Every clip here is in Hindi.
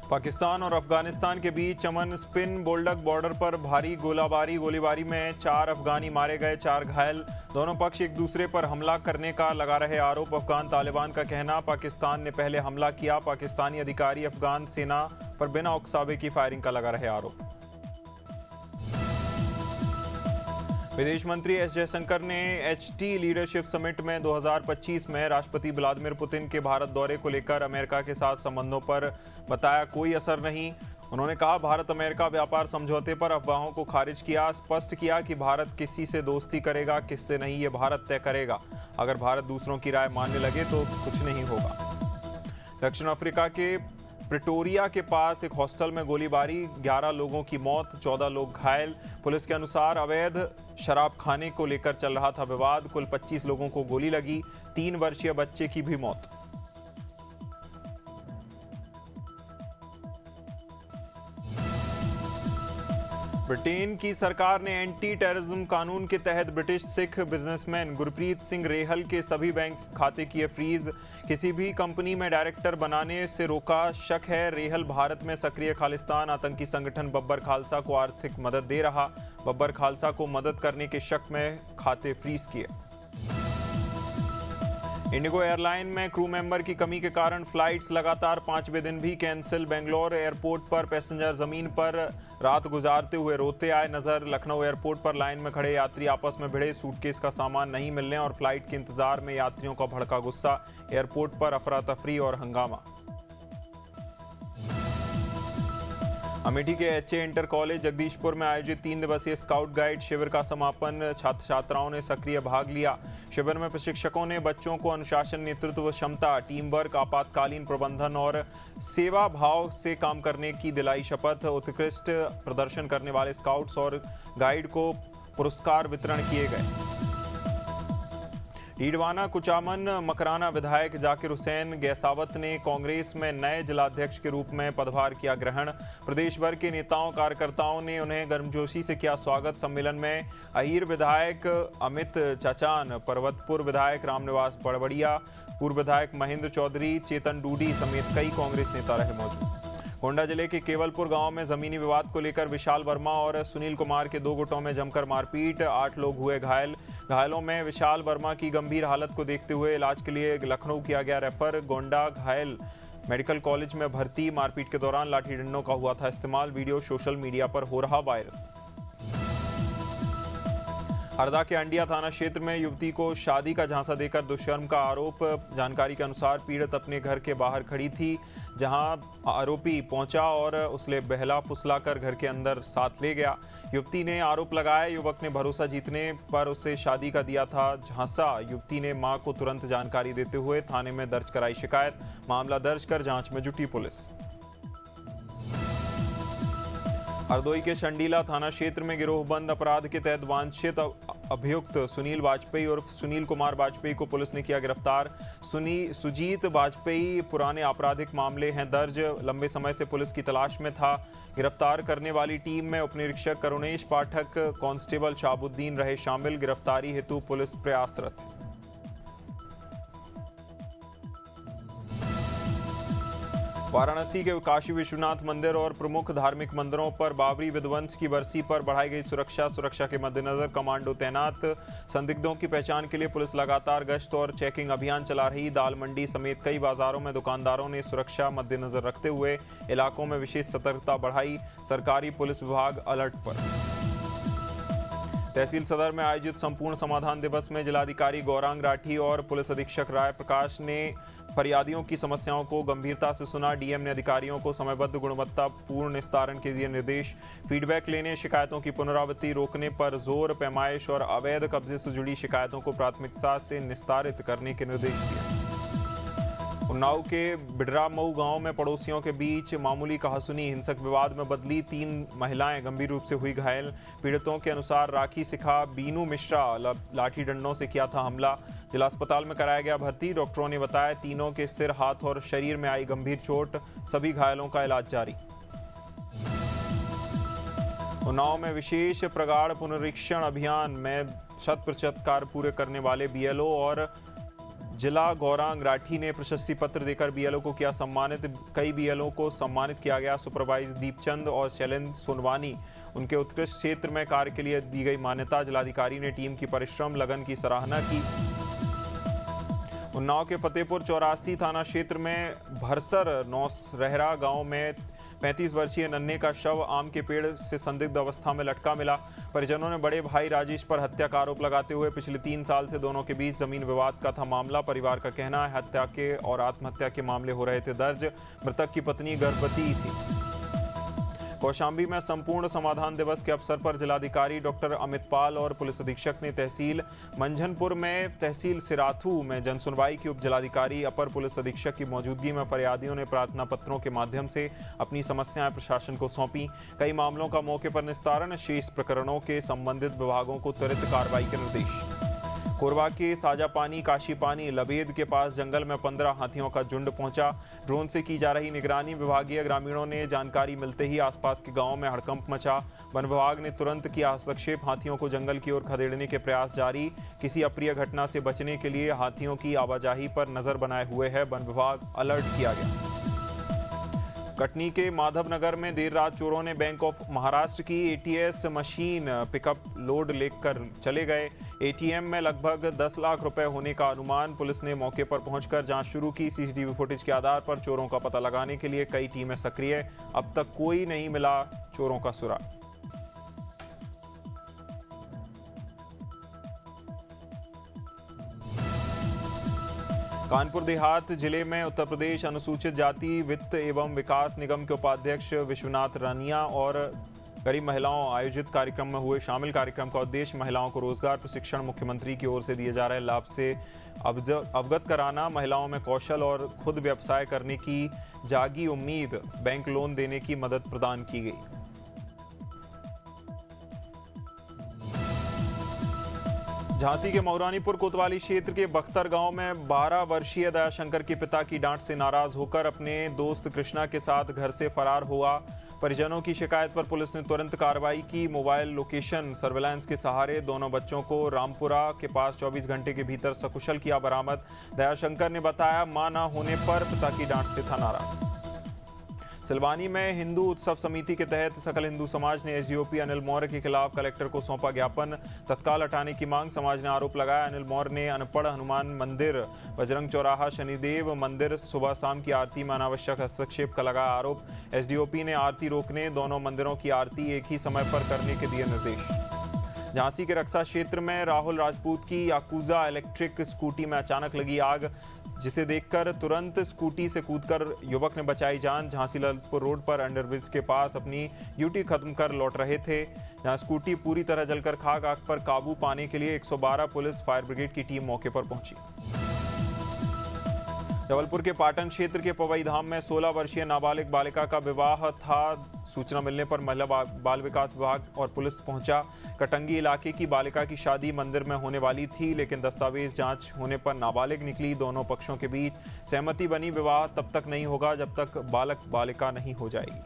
पाकिस्तान और अफगानिस्तान के बीच चमन स्पिन बोल्डक बॉर्डर पर भारी गोलीबारी में 4 अफगानी मारे गए, 4 घायल। दोनों पक्ष एक दूसरे पर हमला करने का लगा रहे आरोप। अफगान तालिबान का कहना, पाकिस्तान ने पहले हमला किया। पाकिस्तानी अधिकारी अफगान सेना पर बिना उकसावे की फायरिंग का लगा रहे आरोप। विदेश मंत्री एस जयशंकर ने एचटी लीडरशिप समिट में 2025 में राष्ट्रपति व्लादिमीर पुतिन के भारत दौरे को लेकर अमेरिका के साथ संबंधों पर बताया कोई असर नहीं। उन्होंने कहा, भारत अमेरिका व्यापार समझौते पर अफवाहों को खारिज किया। स्पष्ट किया कि भारत किसी से दोस्ती करेगा, किससे नहीं, ये भारत तय करेगा। अगर भारत दूसरों की राय मानने लगे तो कुछ नहीं होगा। दक्षिण अफ्रीका के प्रिटोरिया के पास एक हॉस्टल में गोलीबारी, 11 लोगों की मौत, 14 लोग घायल। पुलिस के अनुसार अवैध शराब खाने को लेकर चल रहा था विवाद। कुल 25 लोगों को गोली लगी, 3 वर्षीय बच्चे की भी मौत। ब्रिटेन की सरकार ने एंटी टेररिज्म कानून के तहत ब्रिटिश सिख बिजनेसमैन गुरप्रीत सिंह रेहल के सभी बैंक खाते किए फ्रीज। किसी भी कंपनी में डायरेक्टर बनाने से रोका। शक है रेहल भारत में सक्रिय खालिस्तान आतंकी संगठन बब्बर खालसा को आर्थिक मदद दे रहा। बब्बर खालसा को मदद करने के शक में खाते फ्रीज किए। इंडिगो एयरलाइन में क्रू मेंबर की कमी के कारण फ्लाइट्स लगातार 5वें दिन भी कैंसिल। बेंगलोर एयरपोर्ट पर पैसेंजर जमीन पर रात गुजारते हुए रोते आए नजर। लखनऊ एयरपोर्ट पर लाइन में खड़े यात्री आपस में भिड़े, सूटकेस का सामान नहीं मिलने और फ्लाइट के इंतजार में यात्रियों का भड़का गुस्सा। एयरपोर्ट पर अफरा तफरी और हंगामा। अमेठी के एचए इंटर कॉलेज जगदीशपुर में आयोजित 3 दिवसीय स्काउट गाइड शिविर का समापन। छात्र छात्राओं ने सक्रिय भाग लिया। शिविर में प्रशिक्षकों ने बच्चों को अनुशासन, नेतृत्व क्षमता, टीम वर्क, आपातकालीन प्रबंधन और सेवा भाव से काम करने की दिलाई शपथ। उत्कृष्ट प्रदर्शन करने वाले स्काउट्स और गाइड को पुरस्कार वितरण किए गए। ईडवाना कुचामन मकराना विधायक जाकिर हुसैन गैसावत ने कांग्रेस में नए जिलाध्यक्ष के रूप में पदभार किया ग्रहण। प्रदेश भर के नेताओं कार्यकर्ताओं ने उन्हें गर्मजोशी से किया स्वागत। सम्मेलन में अहीर विधायक अमित चाचान, पर्वतपुर विधायक रामनिवास बड़बड़िया, पूर्व विधायक महेंद्र चौधरी, चेतन डूडी समेत कई कांग्रेस नेता रहे मौजूद। गोंडा जिले के केवलपुर गांव में जमीनी विवाद को लेकर विशाल वर्मा और सुनील कुमार के 2 गुटों में जमकर मारपीट, 8 लोग हुए घायल। घायलों में विशाल वर्मा की गंभीर हालत को देखते हुए इलाज के लिए लखनऊ किया गया रेफर। गोंडा घायल मेडिकल कॉलेज में भर्ती। मारपीट के दौरान लाठी डंडों का हुआ था इस्तेमाल। वीडियो सोशल मीडिया पर हो रहा वायरल। हरदा के अंडिया थाना क्षेत्र में युवती को शादी का झांसा देकर दुष्कर्म का आरोप। जानकारी के अनुसार पीड़ित अपने घर के बाहर खड़ी थी, जहां आरोपी पहुंचा और उसे बहला फुसला कर घर के अंदर साथ ले गया। युवती ने आरोप लगाया युवक ने भरोसा जीतने पर उसे शादी का दिया था झांसा। युवती ने मां को तुरंत जानकारी देते हुए थाने में दर्ज कराई शिकायत। मामला दर्ज कर जांच में जुटी पुलिस। हरदोई के शंडीला थाना क्षेत्र में गिरोहबंद अपराध के तहत वांछित अभियुक्त सुनील वाजपेयी और सुनील कुमार वाजपेयी को पुलिस ने किया गिरफ्तार। सुजीत वाजपेयी पुराने आपराधिक मामले हैं दर्ज, लंबे समय से पुलिस की तलाश में था। गिरफ्तार करने वाली टीम में उपनिरीक्षक करुणेश पाठक, कांस्टेबल शाहबुद्दीन रहे शामिल। गिरफ्तारी हेतु पुलिस प्रयासरत है। वाराणसी के काशी विश्वनाथ मंदिर और प्रमुख धार्मिक मंदिरों पर बाबरी विध्वंस की बरसी पर बढ़ाई गई सुरक्षा के मद्देनजर कमांडो तैनात। संदिग्धों की पहचान के लिए पुलिस लगातार गश्त और चेकिंग अभियान चला रही। दाल मंडी समेत कई बाजारों में दुकानदारों ने सुरक्षा मद्देनजर रखते हुए इलाकों में विशेष सतर्कता बढ़ाई। सरकारी पुलिस विभाग अलर्ट पर। तहसील सदर में आयोजित संपूर्ण समाधान दिवस में जिलाधिकारी गौरांग राठी और पुलिस अधीक्षक राय प्रकाश ने फरियादियों की समस्याओं को गंभीरता से सुना। डीएम ने अधिकारियों को समयबद्ध गुणवत्तापूर्ण निस्तारण के दिए निर्देश। फीडबैक लेने, शिकायतों की पुनरावृत्ति रोकने पर जोर। पैमाइश और अवैध कब्जे से जुड़ी शिकायतों को प्राथमिकता से निस्तारित करने के निर्देश दिए। उन्नाव के बिडरामऊ गांव में पड़ोसियों के बीच मामूली कहासुनी हिंसक विवाद में बदली। 3 महिलाएं गंभीर रूप से हुई घायल। पीड़ितों के अनुसार राखी सिखा बीनू मिश्रा लाठी डंडों से किया था हमला। जिला अस्पताल में कराया गया भर्ती। डॉक्टरों ने बताया तीनों के सिर, हाथ और शरीर में आई गंभीर चोट। सभी घायलों का इलाज जारी। उन्नाव में विशेष प्रगाढ़ पुनरीक्षण अभियान में 100% कार्य पूरे करने वाले बीएलओ और जिला गौरांग राठी ने प्रशस्ति पत्र देकर बीएलओ को किया सम्मानित। कई बीएलओ को सम्मानित किया गया। सुपरवाइजर दीपचंद और शैलेंद्र सोनवानी उनके उत्कृष्ट क्षेत्र में कार्य के लिए दी गई मान्यता। जिलाधिकारी ने टीम की परिश्रम लगन की सराहना की। उन्नाव के फतेहपुर 84 थाना क्षेत्र में भरसर नौसरहरा गांव में 35 वर्षीय नन्हे का शव आम के पेड़ से संदिग्ध अवस्था में लटका मिला। परिजनों ने बड़े भाई राजेश पर हत्या का आरोप लगाते हुए पिछले 3 साल से दोनों के बीच जमीन विवाद का था मामला। परिवार का कहना है हत्या के और आत्महत्या के मामले हो रहे थे दर्ज। मृतक की पत्नी गर्भवती थी। कौशाम्बी में संपूर्ण समाधान दिवस के अवसर पर जिलाधिकारी डॉक्टर अमित पाल और पुलिस अधीक्षक ने तहसील मंझनपुर में तहसील सिराथू में जनसुनवाई की। उप जिलाधिकारी अपर पुलिस अधीक्षक की मौजूदगी में फरियादियों ने प्रार्थना पत्रों के माध्यम से अपनी समस्याएं प्रशासन को सौंपी। कई मामलों का मौके पर निस्तारण। शेष प्रकरणों के संबंधित विभागों को त्वरित कार्रवाई के निर्देश। कोरबा के साजापानी काशीपानी लबेद के पास जंगल में 15 हाथियों का झुंड पहुंचा। ड्रोन से की जा रही निगरानी। विभागीय ग्रामीणों ने जानकारी मिलते ही आसपास के गांवों में हड़कंप मचा। वन विभाग ने तुरंत किया हस्तक्षेप। हाथियों को जंगल की ओर खदेड़ने के प्रयास जारी। किसी अप्रिय घटना से बचने के लिए हाथियों की आवाजाही पर नजर बनाए हुए है। वन विभाग अलर्ट किया गया। कटनी के माधवनगर में देर रात चोरों ने बैंक ऑफ महाराष्ट्र की एटीएस मशीन पिकअप लोड लेकर चले गए। एटीएम में लगभग 10 लाख रुपए होने का अनुमान। पुलिस ने मौके पर पहुंचकर जांच शुरू की। सीसीटीवी फुटेज के आधार पर चोरों का पता लगाने के लिए कई टीमें सक्रिय। अब तक कोई नहीं मिला चोरों का सुराग। कानपुर देहात जिले में उत्तर प्रदेश अनुसूचित जाति वित्त एवं विकास निगम के उपाध्यक्ष विश्वनाथ रानिया और गरीब महिलाओं आयोजित कार्यक्रम में हुए शामिल। कार्यक्रम का उद्देश्य महिलाओं को रोजगार प्रशिक्षण, मुख्यमंत्री की ओर से दिए जा रहे लाभ से अवगत कराना, महिलाओं में कौशल और खुद व्यवसाय करने की जागी उम्मीद, बैंक लोन देने की मदद प्रदान की गई। झांसी के मौरानीपुर कोतवाली क्षेत्र के बख्तर गांव में 12 वर्षीय दयाशंकर के पिता की डांट से नाराज होकर अपने दोस्त कृष्णा के साथ घर से फरार हुआ। परिजनों की शिकायत पर पुलिस ने तुरंत कार्रवाई की। मोबाइल लोकेशन सर्विलांस के सहारे दोनों बच्चों को रामपुरा के पास 24 घंटे के भीतर सकुशल किया बरामद। दयाशंकर ने बताया मां न होने पर पिता की डांट से था नाराज। सिलवानी में हिंदू उत्सव समिति के तहत सकल हिंदू समाज ने एसडीओपी अनिल मौर्य के खिलाफ कलेक्टर को सौंपा ज्ञापन। तत्काल हटाने की मांग। समाज ने आरोप लगाया अनिल मौर्य ने अनपढ़ हनुमान मंदिर, बजरंग चौराहा, शनिदेव मंदिर सुबह शाम की आरती में अनावश्यक हस्तक्षेप का लगाया आरोप। एसडीओपी ने आरती रोकने, दोनों मंदिरों की आरती एक ही समय पर करने के दिए निर्देश। झांसी के रक्सा क्षेत्र में राहुल राजपूत की याकूजा इलेक्ट्रिक स्कूटी में अचानक लगी आग, जिसे देखकर तुरंत स्कूटी से कूदकर युवक ने बचाई जान। झांसी ललितपुर रोड पर अंडरब्रिज के पास अपनी ड्यूटी खत्म कर लौट रहे थे, जहां स्कूटी पूरी तरह जलकर खाक। आग पर काबू पाने के लिए 112 पुलिस फायर ब्रिगेड की टीम मौके पर पहुंची। जबलपुर के पाटन क्षेत्र के पवई धाम में 16 वर्षीय नाबालिग बालिका का विवाह था। सूचना मिलने पर महिला बाल विकास विभाग और पुलिस पहुंचा। कटंगी इलाके की बालिका की शादी मंदिर में होने वाली थी, लेकिन दस्तावेज जांच होने पर नाबालिग निकली। दोनों पक्षों के बीच सहमति बनी। विवाह तब तक नहीं होगा जब तक बालक बालिका नहीं हो जाएगी।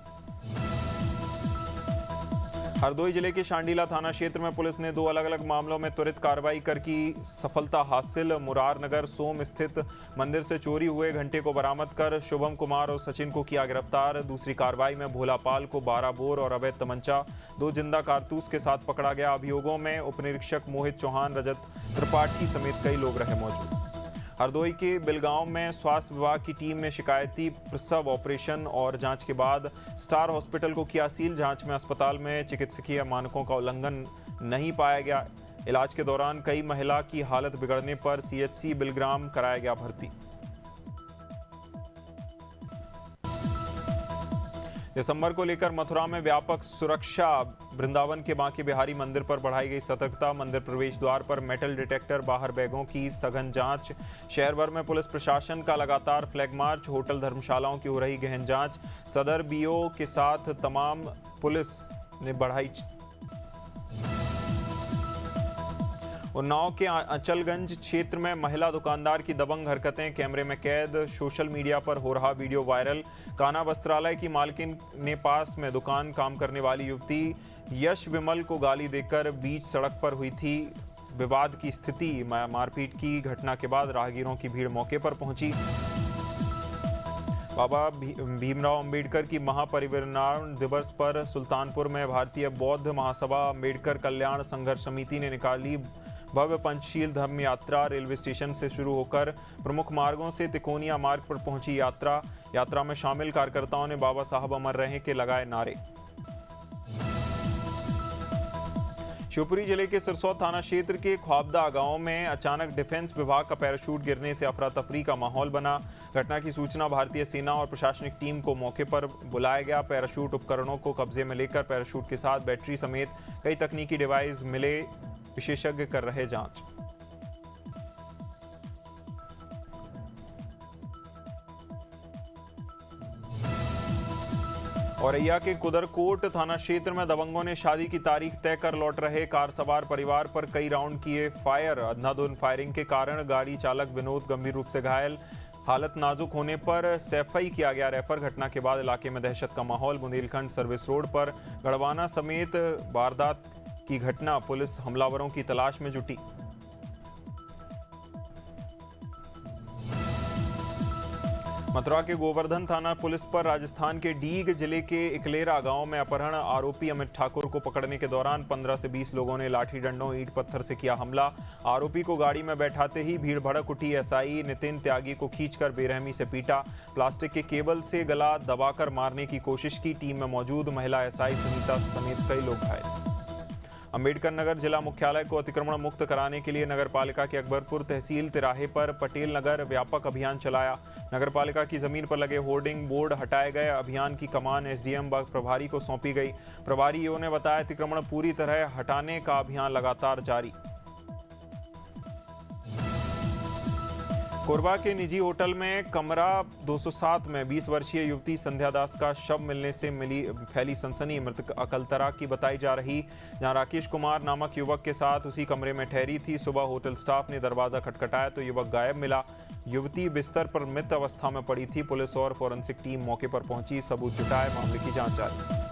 हरदोई जिले के शांडिला थाना क्षेत्र में पुलिस ने 2 अलग-अलग मामलों में त्वरित कार्रवाई कर की सफलता हासिल। मुरारनगर सोम स्थित मंदिर से चोरी हुए घंटे को बरामद कर शुभम कुमार और सचिन को किया गिरफ्तार। दूसरी कार्रवाई में भोलापाल को 12 बोर और अवैध तमंचा, 2 जिंदा कारतूस के साथ पकड़ा गया। अभियोगों में उप निरीक्षक मोहित चौहान, रजत त्रिपाठी समेत कई लोग रहे मौजूद। हरदोई के बिलगांव में स्वास्थ्य विभाग की टीम ने शिकायती प्रसव ऑपरेशन और जांच के बाद स्टार हॉस्पिटल को किया सील। जांच में अस्पताल में चिकित्सकीय मानकों का उल्लंघन नहीं पाया गया। इलाज के दौरान कई महिला की हालत बिगड़ने पर सीएचसी बिलग्राम कराया गया भर्ती। दिसंबर को लेकर मथुरा में व्यापक सुरक्षा। वृंदावन के बांके बिहारी मंदिर पर बढ़ाई गई सतर्कता। मंदिर प्रवेश द्वार पर मेटल डिटेक्टर, बाहर बैगों की सघन जांच। शहर भर में पुलिस प्रशासन का लगातार फ्लैग मार्च। होटल धर्मशालाओं की हो रही गहन जांच। सदर बीओ के साथ तमाम पुलिस ने बढ़ाई। उन्नाव के अचलगंज क्षेत्र में महिला दुकानदार की दबंग हरकतें कैमरे में कैद। सोशल मीडिया पर हो रहा वीडियो वायरल। कान्हा वस्त्रालय की मालकिन ने पास में दुकान काम करने वाली युवती यश विमल को गाली देकर बीच सड़क पर हुई थी विवाद की स्थिति। मारपीट की घटना के बाद राहगीरों की भीड़ मौके पर पहुंची। बाबा भीमराव अंबेडकर की महापरिनिर्वाण दिवस पर सुल्तानपुर में भारतीय बौद्ध महासभा अंबेडकर कल्याण संघर्ष समिति ने निकाली भव्य पंचशील धर्म यात्रा। रेलवे स्टेशन से शुरू होकर प्रमुख मार्गों से तिकोनिया मार्ग पर पहुंची यात्रा में शामिल कार्यकर्ताओं ने बाबा साहब अमर रहें के लगाए नारे। शिवपुरी जिले के सिरसौद थाना क्षेत्र के ख्वाबदा गांव में अचानक डिफेंस विभाग का पैराशूट गिरने से अफरा तफरी का माहौल बना। घटना की सूचना भारतीय सेना और प्रशासनिक टीम को मौके पर बुलाया गया। पैराशूट उपकरणों को कब्जे में लेकर पैराशूट के साथ बैटरी समेत कई तकनीकी डिवाइस मिले। विशेषज्ञ कर रहे जांच। औरैया के कुदरकोट थाना क्षेत्र में दबंगों ने शादी की तारीख तय कर लौट रहे कार सवार परिवार पर कई राउंड किए फायर। अंधाधुंध फायरिंग के कारण गाड़ी चालक विनोद गंभीर रूप से घायल। हालत नाजुक होने पर सैफई किया गया रेफर। घटना के बाद इलाके में दहशत का माहौल। बुंदेलखंड सर्विस रोड पर गढ़वाना समेत वारदात की घटना। पुलिस हमलावरों की तलाश में जुटी। मथुरा के गोवर्धन थाना पुलिस पर राजस्थान के डीग जिले के इकलेरा गांव में अपहरण आरोपी अमित ठाकुर को पकड़ने के दौरान 15 से 20 लोगों ने लाठी डंडों ईंट पत्थर से किया हमला। आरोपी को गाड़ी में बैठाते ही भीड़ भड़क उठी। एसआई नितिन त्यागी को खींचकर बेरहमी से पीटा। प्लास्टिक के केबल से गला दबाकर मारने की कोशिश की। टीम में मौजूद महिला एसआई सुनीता समेत कई लोग घायल। अंबेडकर नगर जिला मुख्यालय को अतिक्रमण मुक्त कराने के लिए नगरपालिका के अकबरपुर तहसील तिराहे पर पटेल नगर व्यापक अभियान चलाया। नगरपालिका की जमीन पर लगे होर्डिंग बोर्ड हटाए गए। अभियान की कमान एसडीएम प्रभारी को सौंपी गई। प्रभारी ने बताया अतिक्रमण पूरी तरह हटाने का अभियान लगातार जारी। कोरबा के निजी होटल में कमरा 207 में 20 वर्षीय युवती संध्या दास का शव मिलने से फैली सनसनी। मृतक अकलतरा की बताई जा रही, जहां राकेश कुमार नामक युवक के साथ उसी कमरे में ठहरी थी। सुबह होटल स्टाफ ने दरवाजा खटखटाया तो युवक गायब मिला। युवती बिस्तर पर मृत अवस्था में पड़ी थी। पुलिस और फॉरेंसिक टीम मौके पर पहुंची, सबूत जुटाए, मामले की जांच जारी।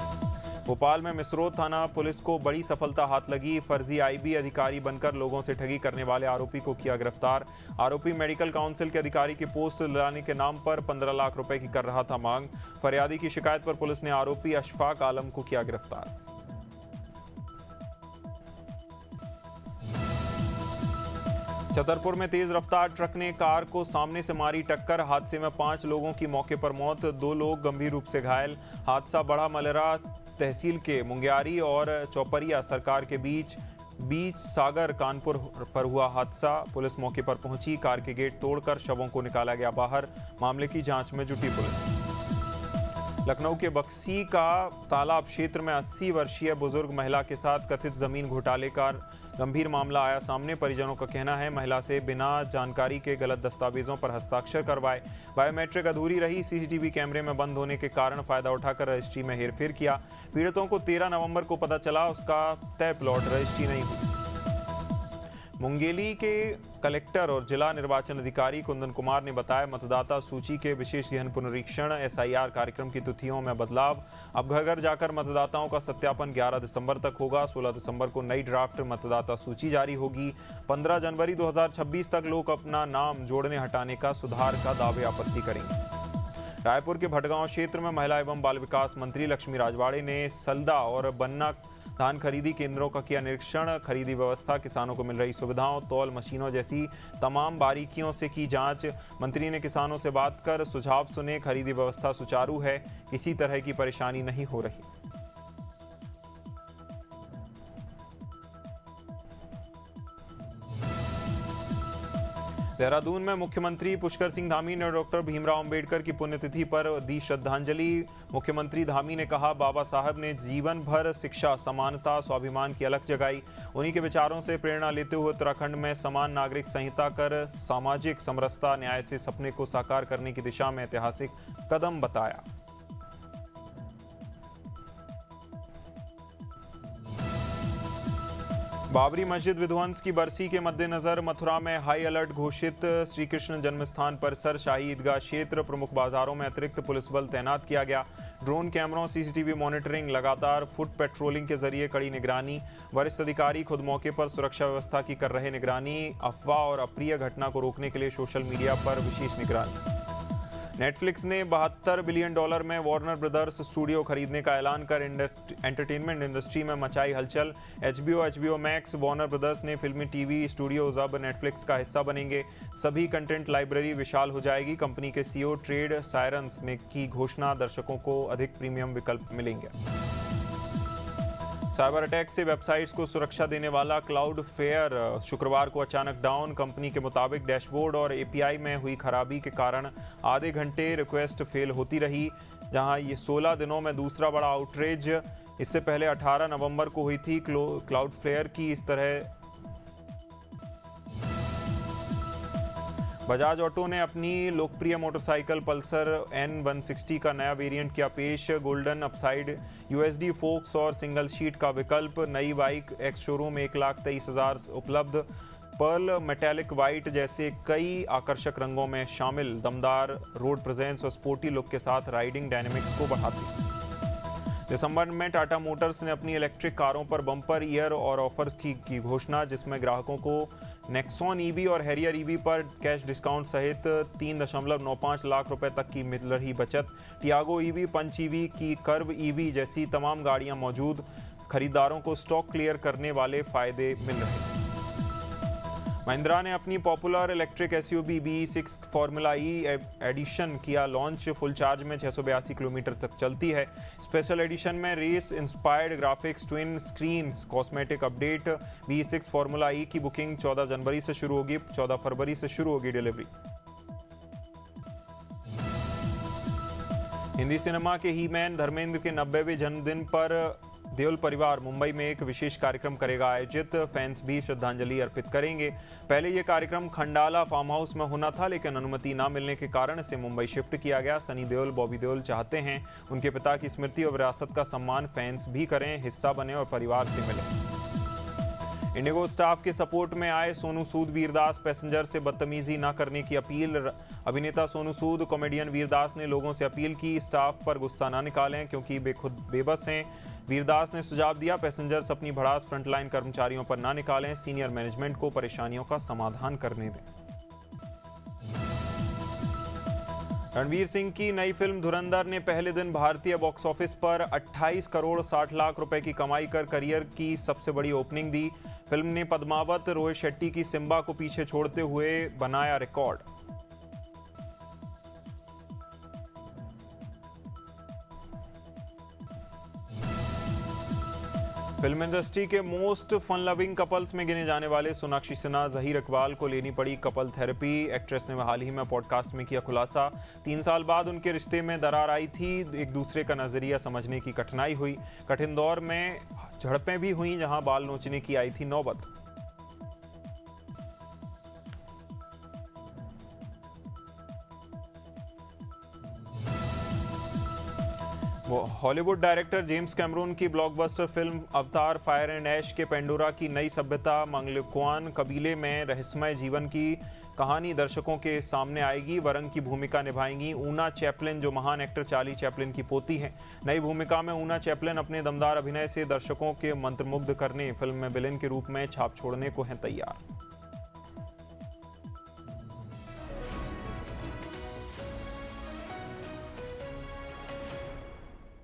भोपाल में मिसरोद थाना पुलिस को बड़ी सफलता हाथ लगी। फर्जी आईबी अधिकारी बनकर लोगों से ठगी करने वाले आरोपी को किया गिरफ्तार। आरोपी मेडिकल काउंसिल के अधिकारी की पोस्ट दिलाने के नाम पर 15 लाख रुपए की कर रहा था मांग। फरियादी की शिकायत पर पुलिस ने आरोपी अशफाक आलम को किया गिरफ्तार। छतरपुर में तेज रफ्तार ट्रक ने कार को सामने से मारी टक्कर। हादसे में 5 लोगों की मौके पर मौत, 2 लोग गंभीर रूप से घायल। हादसा बड़ा मलरा तहसील के मुंगियारी और चौपरिया सरकार के बीच सागर कानपुर पर हुआ हादसा। पुलिस मौके पर पहुंची, कार के गेट तोड़कर शवों को निकाला गया बाहर। मामले की जांच में जुटी पुलिस। लखनऊ के बक्सी का तालाब क्षेत्र में 80 वर्षीय बुजुर्ग महिला के साथ कथित जमीन घोटाले का गंभीर मामला आया सामने। परिजनों का कहना है महिला से बिना जानकारी के गलत दस्तावेजों पर हस्ताक्षर करवाए। बायोमेट्रिक अधूरी रही। सीसीटीवी कैमरे में बंद होने के कारण फायदा उठाकर रजिस्ट्री में हेरफेर किया। पीड़ितों को 13 नवंबर को पता चला उसका तय प्लॉट रजिस्ट्री नहीं हुई। मुंगेली के कलेक्टर और जिला निर्वाचन अधिकारी कुंदन कुमार ने बताया मतदाता सूची के विशेष गहन पुनरीक्षण एसआईआर कार्यक्रम की तिथियों में बदलाव। अब घर घर जाकर मतदाताओं का सत्यापन 11 दिसंबर तक होगा। 16 दिसंबर को नई ड्राफ्ट मतदाता सूची जारी होगी। 15 जनवरी 2026 तक लोग अपना नाम जोड़ने हटाने का सुधार का दावे आपत्ति करेंगे। रायपुर के भटगांव क्षेत्र में महिला एवं बाल विकास मंत्री लक्ष्मी राजवाड़े ने सलदा और बन्ना धान खरीदी केंद्रों का किया निरीक्षण। खरीदी व्यवस्था, किसानों को मिल रही सुविधाओं, तौल मशीनों जैसी तमाम बारीकियों से की जांच। मंत्री ने किसानों से बात कर सुझाव सुने। खरीदी व्यवस्था सुचारू है, किसी तरह की परेशानी नहीं हो रही। देहरादून में मुख्यमंत्री पुष्कर सिंह धामी ने डॉक्टर भीमराव अंबेडकर की पुण्यतिथि पर दी श्रद्धांजलि। मुख्यमंत्री धामी ने कहा बाबा साहब ने जीवन भर शिक्षा, समानता, स्वाभिमान की अलख जगाई। उन्हीं के विचारों से प्रेरणा लेते हुए उत्तराखंड में समान नागरिक संहिता कर सामाजिक समरसता, न्याय से सपने को साकार करने की दिशा में ऐतिहासिक कदम बताया। बाबरी मस्जिद विध्वंस की बरसी के मद्देनजर मथुरा में हाई अलर्ट घोषित। श्री कृष्ण जन्मस्थान परिसर, शाही ईदगाह क्षेत्र, प्रमुख बाजारों में अतिरिक्त पुलिस बल तैनात किया गया। ड्रोन कैमरों, सीसीटीवी मॉनिटरिंग, लगातार फुट पेट्रोलिंग के जरिए कड़ी निगरानी। वरिष्ठ अधिकारी खुद मौके पर सुरक्षा व्यवस्था की कर रहे निगरानी। अफवाह और अप्रिय घटना को रोकने के लिए सोशल मीडिया पर विशेष निगरानी। नेटफ्लिक्स ने $72 बिलियन में वार्नर ब्रदर्स स्टूडियो खरीदने का ऐलान कर एंटरटेनमेंट इंडस्ट्री में मचाई हलचल। HBO मैक्स, वार्नर ब्रदर्स ने फिल्मी टीवी स्टूडियोज अब नेटफ्लिक्स का हिस्सा बनेंगे। सभी कंटेंट लाइब्रेरी विशाल हो जाएगी। कंपनी के CEO ट्रेड सायरन्स ने की घोषणा, दर्शकों को अधिक प्रीमियम विकल्प मिलेंगे। साइबर अटैक से वेबसाइट्स को सुरक्षा देने वाला क्लाउडफ्लेयर शुक्रवार को अचानक डाउन। कंपनी के मुताबिक डैशबोर्ड और API में हुई खराबी के कारण आधे घंटे रिक्वेस्ट फेल होती रही, जहां ये 16 दिनों में दूसरा बड़ा आउटरेज। इससे पहले 18 नवंबर को हुई थी। क्लाउडफ्लेयर की इस तरह बजाज ऑटो ने अपनी लोकप्रिय मोटरसाइकिल पल्सर N160 का नया वेरिएंट किया पेश। गोल्डन अपसाइड, USD फोक्स और सिंगल सीट का विकल्प। नई बाइक एक्स शोरूम 1,23,000 उपलब्ध। पर्ल मेटालिक वाइट जैसे कई आकर्षक रंगों में शामिल, दमदार रोड प्रेजेंस और स्पोर्टी लुक के साथ राइडिंग डायनेमिक्स को बढ़ाती। दिसंबर में टाटा मोटर्स ने अपनी इलेक्ट्रिक कारों पर बम्पर ईयर और ऑफर्स की घोषणा, जिसमें ग्राहकों को नेक्सॉन EV और हैरियर EV पर कैश डिस्काउंट सहित 3.95 लाख रुपए तक की मिल रही बचत। टियागो EV, पंच EV की कर्व EV जैसी तमाम गाड़ियां मौजूद। खरीदारों को स्टॉक क्लियर करने वाले फायदे मिल रहे। महिंद्रा ने अपनी popular electric SUV BE6 formula E edition किया लॉन्च। फुल चार्ज में 682 किलोमीटर तक चलती है। स्पेशल एडिशन में race inspired graphics, twin screens, cosmetic update. BE6 formula E की बुकिंग 14 जनवरी से शुरू होगी। 14 फरवरी से शुरू होगी डिलीवरी। हिंदी सिनेमा के ही-मैन धर्मेंद्र के 90वें जन्मदिन पर देओल परिवार मुंबई में एक विशेष कार्यक्रम करेगा आयोजित। फैंस भी श्रद्धांजलि अर्पित करेंगे। पहले ये कार्यक्रम खंडाला फार्म हाउस में होना था, लेकिन अनुमति न मिलने के कारण इसे मुंबई शिफ्ट किया गया। सनी देओल, बॉबी देओल चाहते हैं उनके पिता की स्मृति और विरासत का सम्मान फैंस भी करें, हिस्सा बने और परिवार से मिले। इंडिगो स्टाफ के सपोर्ट में आए सोनू सूद, वीरदास पैसेंजर से बदतमीजी न करने की अपील। अभिनेता सोनू सूद, कॉमेडियन वीरदास ने लोगों से अपील की स्टाफ पर गुस्सा न निकालें क्योंकि वे खुद बेबस हैं। वीरदास ने सुझाव दिया, पैसेंजर्स अपनी भड़ास फ्रंटलाइन कर्मचारियों पर न निकालें, सीनियर मैनेजमेंट को परेशानियों का समाधान करने दें। रणवीर सिंह की नई फिल्म धुरंधर ने पहले दिन भारतीय बॉक्स ऑफिस पर 28 करोड़ 60 लाख रुपए की कमाई कर करियर की सबसे बड़ी ओपनिंग दी। फिल्म ने पद्मावत, रोहित शेट्टी की सिम्बा को पीछे छोड़ते हुए बनाया रिकॉर्ड। फिल्म इंडस्ट्री के मोस्ट फन लविंग कपल्स में गिने जाने वाले सोनाक्षी सिन्हा, ज़हीर इकबाल को लेनी पड़ी कपल थेरेपी। एक्ट्रेस ने हाल ही में पॉडकास्ट में किया खुलासा। 3 साल बाद उनके रिश्ते में दरार आई थी। एक दूसरे का नजरिया समझने की कठिनाई हुई। कठिन दौर में झड़पें भी हुई, जहां बाल नोचने की आई थी नौबत। हॉलीवुड डायरेक्टर जेम्स कैमरून की ब्लॉकबस्टर फिल्म अवतार फायर एंड ऐश के पेंडोरा की नई सभ्यता मंगलुक्वान कबीले में रहस्यमय जीवन की कहानी दर्शकों के सामने आएगी। वरंग की भूमिका निभाएंगी ऊना चैपलिन, जो महान एक्टर चार्ली चैपलिन की पोती हैं। नई भूमिका में ऊना चैपलिन अपने दमदार अभिनय से दर्शकों के मंत्रमुग्ध करने फिल्म में विलेन के रूप में छाप छोड़ने को हैं तैयार।